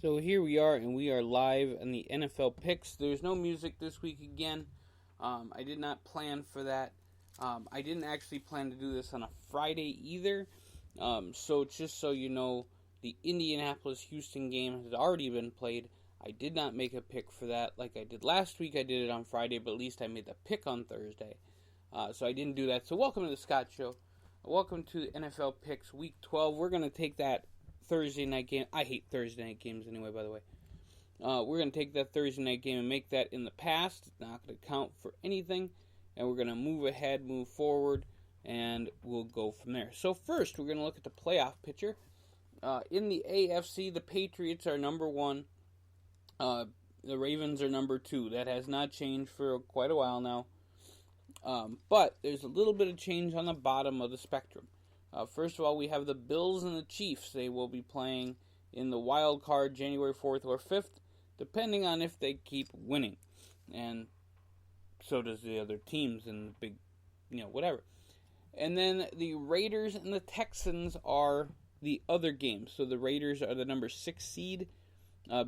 So here we are, and we are live on the NFL picks. There's no music this week again. I did not plan for that. I didn't actually plan to do this on a Friday either. So just so you know, the Indianapolis-Houston game has already been played. I did not make a pick for that like I did last week. I did it on Friday, but at least I made the pick on Thursday. So I didn't do that. So welcome to the Scott Show. Welcome to NFL Picks Week 12. We're going to take that Thursday night game. I hate Thursday night games anyway, by the way. We're going to take that Thursday night game and make that in the past. It's not going to count for anything. And we're going to move ahead, move forward, and we'll go from there. So first, we're going to look at the playoff picture. In the AFC, the Patriots are number one. The Ravens are number two. That has not changed for quite a while now. But there's a little bit of change on the bottom of the spectrum. First of all, we have the Bills and the Chiefs. They will be playing in the wild card January 4th or 5th, depending on if they keep winning. And so does the other teams in the big, whatever. And then the Raiders and the Texans are the other games. So the Raiders are the number 6 seed,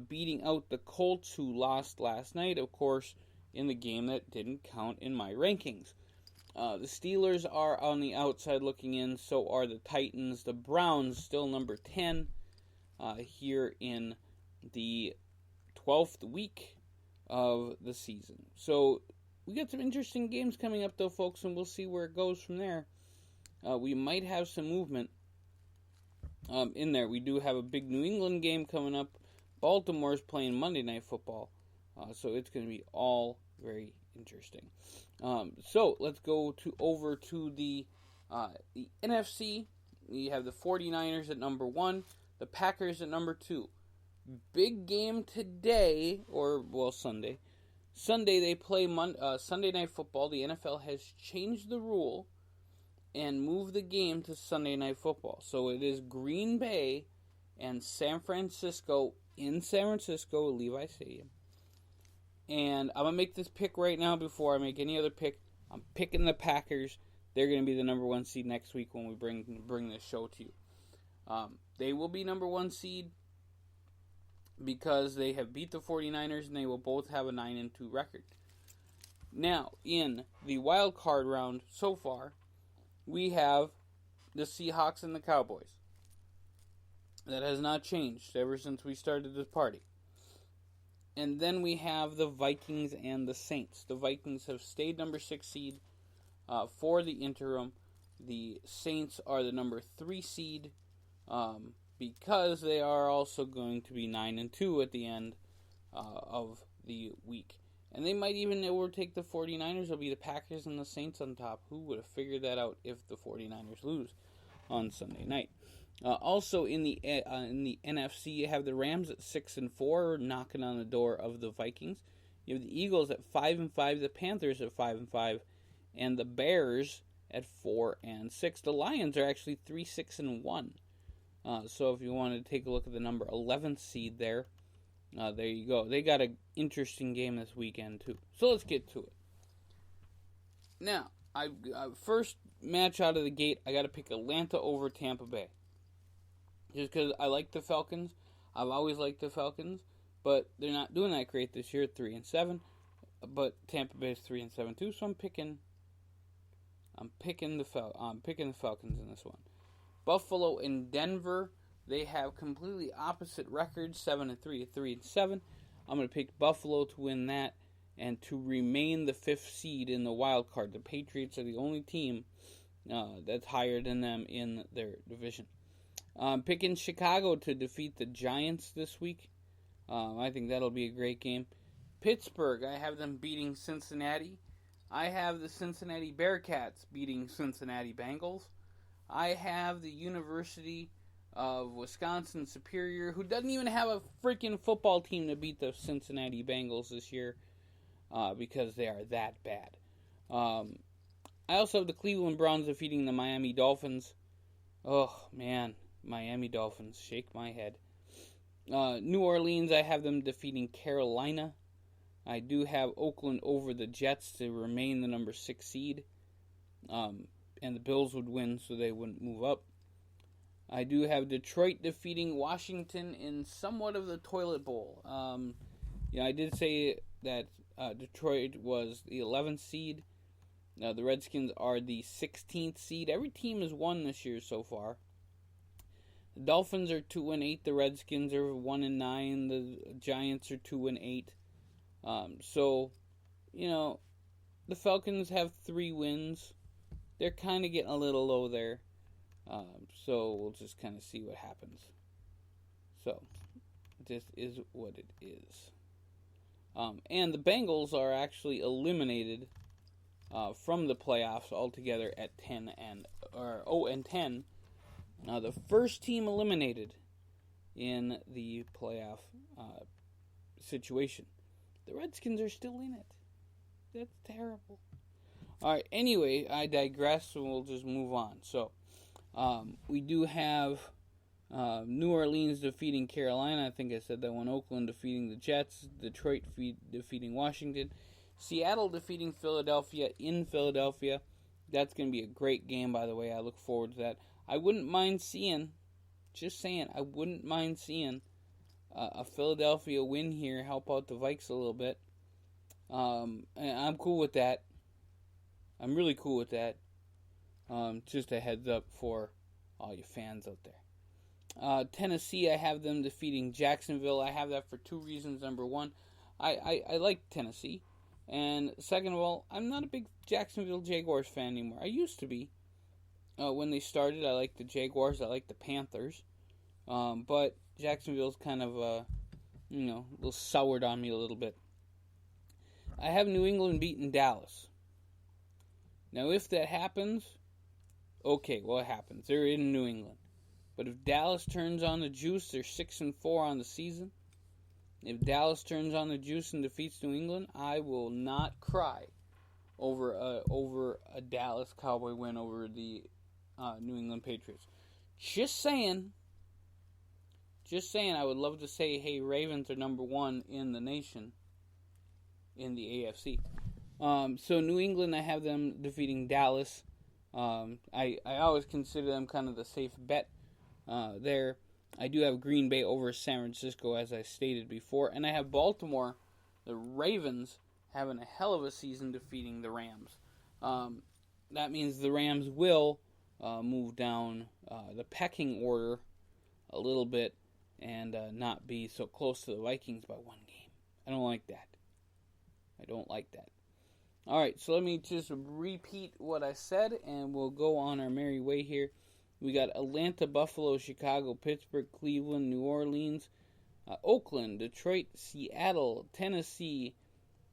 beating out the Colts, who lost last night, of course, in the game that didn't count in my rankings. The Steelers are on the outside looking in, so are the Titans. The Browns still number 10 here in the 12th week of the season. So we got some interesting games coming up, though, folks, and we'll see where it goes from there. We might have some movement in there. We do have a big New England game coming up. Baltimore's playing Monday Night Football, so it's going to be all very interesting. So let's go over to the NFC. We have the 49ers at number 1, the Packers at number 2. Big game today, Sunday. Sunday they play Sunday Night Football. The NFL has changed the rule and moved the game to Sunday Night Football. So it is Green Bay and San Francisco in San Francisco, Levi Stadium. And I'm going to make this pick right now before I make any other pick. I'm picking the Packers. They're going to be the number 1 seed next week when we bring this show to you. They will be number 1 seed because they have beat the 49ers and they will both have a 9-2 record. Now, in the wild card round so far, we have the Seahawks and the Cowboys. That has not changed ever since we started this party. And then we have the Vikings and the Saints. The Vikings have stayed number 6 seed for the interim. The Saints are the number 3 seed because they are also going to be 9-2 at the end of the week. And they might even overtake the 49ers. It'll be the Packers and the Saints on top. Who would have figured that out if the 49ers lose on Sunday night? Also in the NFC, you have the Rams at 6-4, knocking on the door of the Vikings. You have the Eagles at 5-5, the Panthers at 5-5, and the Bears at 4-6. The Lions are actually 3-6-1. So if you want to take a look at the number 11th seed there you go. They got an interesting game this weekend too. So let's get to it. Now, first match out of the gate, I got to pick Atlanta over Tampa Bay. Just because I like the Falcons. I've always liked the Falcons. But they're not doing that great this year, 3-7. But Tampa Bay is 3-7 too, so I'm picking the Falcons in this one. Buffalo and Denver, they have completely opposite records, 7-3 to 3-7. I'm going to pick Buffalo to win that and to remain the 5th seed in the wild card. The Patriots are the only team that's higher than them in their division. Picking Chicago to defeat the Giants this week. I think that'll be a great game. Pittsburgh, I have them beating Cincinnati. I have the Cincinnati Bearcats beating Cincinnati Bengals. I have the University of Wisconsin Superior, who doesn't even have a freaking football team to beat the Cincinnati Bengals this year because they are that bad. I also have the Cleveland Browns defeating the Miami Dolphins. Oh, man. Miami Dolphins. Shake my head. New Orleans, I have them defeating Carolina. I do have Oakland over the Jets to remain the number 6 seed. And the Bills would win, so they wouldn't move up. I do have Detroit defeating Washington in somewhat of the toilet bowl. I did say that Detroit was the 11th seed. The Redskins are the 16th seed. Every team has won this year so far. The Dolphins are 2-8. The Redskins are 1-9. The Giants are 2-8. The Falcons have 3 wins. They're kind of getting a little low there. So we'll just kind of see what happens. So this is what it is. And the Bengals are actually eliminated from the playoffs altogether at 0-10. The first team eliminated in the playoff situation. The Redskins are still in it. That's terrible. Alright, anyway, I digress, so we'll just move on. So, we do have New Orleans defeating Carolina. I think I said that one. Oakland defeating the Jets. Detroit defeating Washington. Seattle defeating Philadelphia in Philadelphia. That's going to be a great game, by the way. I look forward to that. I wouldn't mind seeing, I wouldn't mind seeing a Philadelphia win here, help out the Vikes a little bit. And I'm cool with that. I'm really cool with that. Just a heads up for all you fans out there. Tennessee, I have them defeating Jacksonville. I have that for 2 reasons. Number one, I like Tennessee. And second of all, I'm not a big Jacksonville Jaguars fan anymore. I used to be. When they started, I liked the Jaguars. I liked the Panthers. But Jacksonville's kind of, a little soured on me a little bit. I have New England beating Dallas. Now, if that happens, okay, well, it happens. They're in New England. But if Dallas turns on the juice, they're 6-4 on the season. If Dallas turns on the juice and defeats New England, I will not cry over a Dallas Cowboy win over the New England Patriots. Just saying. I would love to say, hey, Ravens are number 1 in the nation in the AFC. So New England, I have them defeating Dallas. I always consider them kind of the safe bet there. I do have Green Bay over San Francisco, as I stated before. And I have Baltimore, the Ravens, having a hell of a season defeating the Rams. That means the Rams will move down the pecking order a little bit and not be so close to the Vikings by 1 game. I don't like that. All right, so let me just repeat what I said, and we'll go on our merry way here. We got Atlanta, Buffalo, Chicago, Pittsburgh, Cleveland, New Orleans, Oakland, Detroit, Seattle, Tennessee,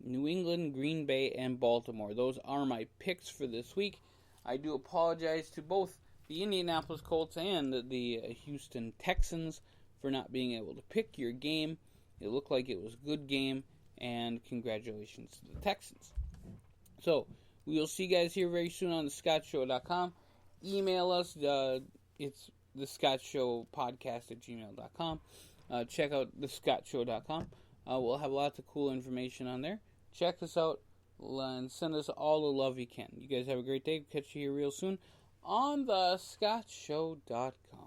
New England, Green Bay, and Baltimore. Those are my picks for this week. I do apologize to both the Indianapolis Colts and the Houston Texans for not being able to pick your game. It looked like it was a good game, and congratulations to the Texans. So, we will see you guys here very soon on thescottshow.com. Email us. It's thescottshowpodcast@gmail.com. Check out thescottshow.com. We'll have lots of cool information on there. Check us out and send us all the love you can. You guys have a great day. Catch you here real soon on thescottshow.com.